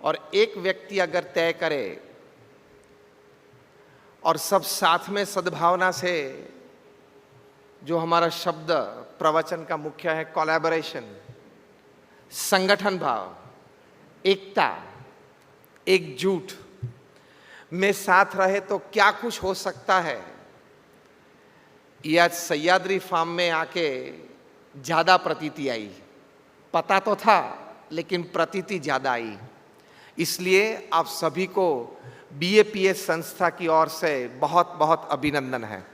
और एक व्यक्ति अगर तय करे और सब साथ में सद्भावना से, जो हमारा शब्द प्रवचन का मुख्य है कोलैबोरेशन, संगठन भाव, एकता, एकजुट में साथ रहे तो क्या कुछ हो सकता है। ये आज सह्याद्री फार्म में आके ज्यादा प्रतीति आई। पता तो था लेकिन प्रतीति ज्यादा आई। इसलिए आप सभी को BAPS संस्था की ओर से बहुत बहुत अभिनंदन है।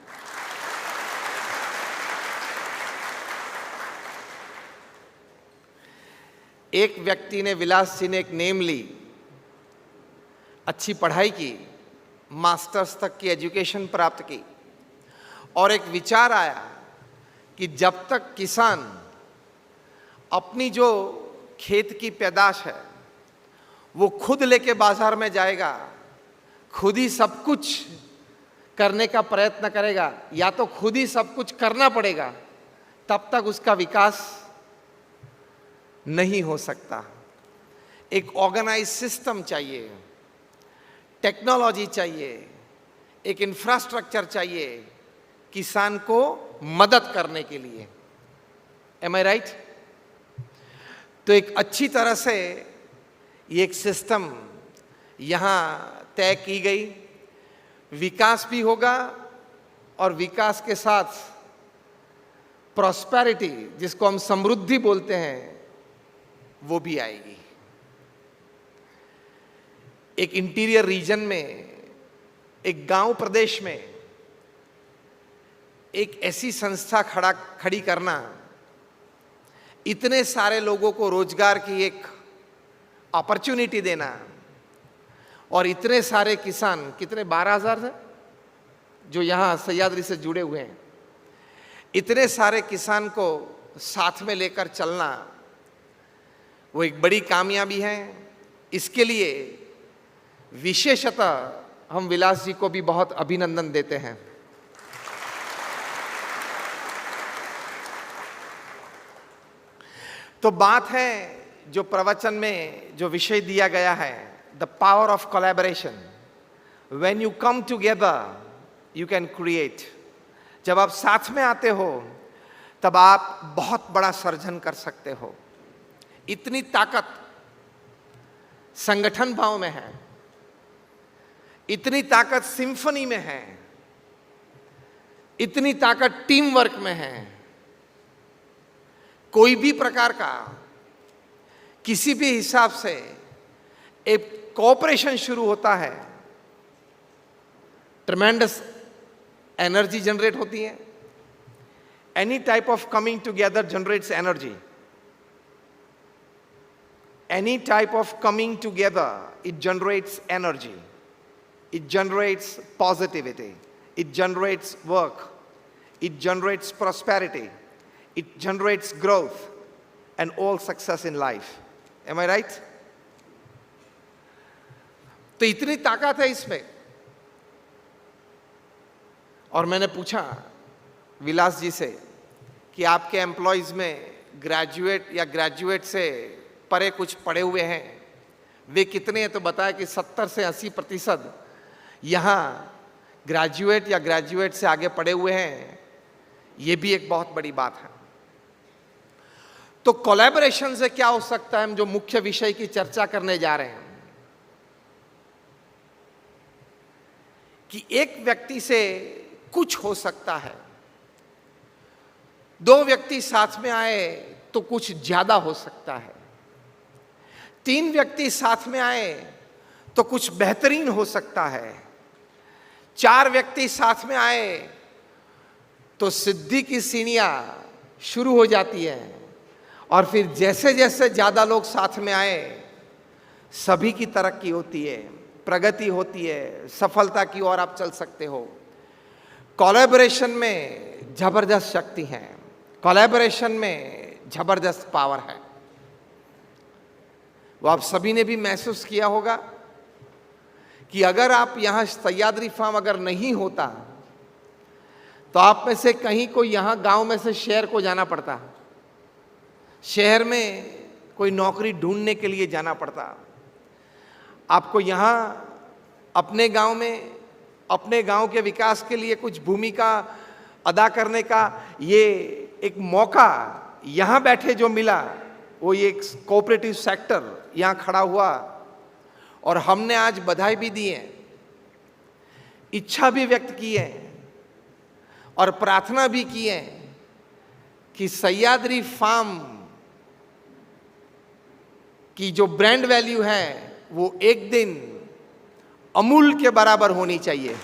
एक व्यक्ति ने, विलास जी ने एक नेम ली, अच्छी पढ़ाई की, मास्टर्स तक की एजुकेशन प्राप्त की, और एक विचार आया कि जब तक किसान अपनी जो खेत की पैदाश है वो खुद लेके बाजार में जाएगा, खुद ही सब कुछ करने का प्रयत्न करेगा, या तो खुद ही सब कुछ करना पड़ेगा, तब तक उसका विकास नहीं हो सकता। एक ऑर्गेनाइज सिस्टम चाहिए, टेक्नोलॉजी चाहिए, एक इंफ्रास्ट्रक्चर चाहिए किसान को मदद करने के लिए। एम आई राइट? तो एक अच्छी तरह से ये एक सिस्टम यहां तय की गई। विकास भी होगा और विकास के साथ प्रॉस्पेरिटी, जिसको हम समृद्धि बोलते हैं, वो भी आएगी। एक इंटीरियर रीजन में, एक गांव प्रदेश में एक ऐसी संस्था खड़ी करना, इतने सारे लोगों को रोजगार की एक अपॉर्चुनिटी देना, और इतने सारे किसान, कितने 12,000 है जो यहां सह्याद्री से जुड़े हुए हैं, इतने सारे किसान को साथ में लेकर चलना, वो एक बड़ी कामयाबी है। इसके लिए विशेषतः हम विलास जी को भी बहुत अभिनंदन देते हैं। तो बात है जो प्रवचन में जो विषय दिया गया है, the power of collaboration. When you come together you can create. जब आप साथ में आते हो तब आप बहुत बड़ा सर्जन कर सकते हो। इतनी ताकत संगठन भाव में है, इतनी ताकत सिम्फनी में है, इतनी ताकत टीम वर्क में है। कोई भी प्रकार का, किसी भी हिसाब से एक कोऑपरेशन शुरू होता है, ट्रेमेंडस एनर्जी जनरेट होती है। Any type of coming together generates energy. Any type of coming together, it generates energy, it generates positivity, it generates work, it generates prosperity, it generates growth and all success in life. Am I right? तो इतनी ताकत है इसमें। और मैंने पूछा विलास जी से कि आपके एम्प्लॉयज में ग्रेजुएट या ग्रेजुएट से परे कुछ पढ़े हुए हैं, वे कितने हैं? तो बताया कि 70 से 80% यहाँ ग्रेजुएट या ग्रेजुएट से आगे पढ़े हुए हैं। ये भी एक बहुत बड़ी बात है। तो कोलैबोरेशन से क्या हो सकता है, हम जो मुख्य विषय की चर्चा करने जा रहे हैं, कि एक व्यक्ति से कुछ हो सकता है, 2 व्यक्ति साथ में आए तो कुछ ज्यादा हो सकता है, 3 व्यक्ति साथ में आए तो कुछ बेहतरीन हो सकता है, 4 व्यक्ति साथ में आए तो सिद्धि की सीढ़ियां शुरू हो जाती है। और फिर जैसे जैसे ज्यादा लोग साथ में आए, सभी की तरक्की होती है, प्रगति होती है, सफलता की ओर आप चल सकते हो। कोलैबोरेशन में जबरदस्त शक्ति है, कोलैबोरेशन में जबरदस्त पावर है। वो आप सभी ने भी महसूस किया होगा कि अगर आप यहां सह्याद्री फार्म अगर नहीं होता तो आप में से कहीं को यहां गांव में से शहर को जाना पड़ता, शहर में कोई नौकरी ढूंढने के लिए जाना पड़ता, आपको यहाँ अपने गांव में, अपने गांव के विकास के लिए कुछ भूमिका अदा करने का ये एक मौका यहाँ बैठे जो मिला, वो ये एक कोऑपरेटिव सेक्टर यहाँ खड़ा हुआ, और हमने आज बधाई भी दी है, इच्छा भी व्यक्त की है और प्रार्थना भी की है कि सह्याद्री फार्म की जो ब्रांड वैल्यू है वो एक दिन अमूल के बराबर होनी चाहिए।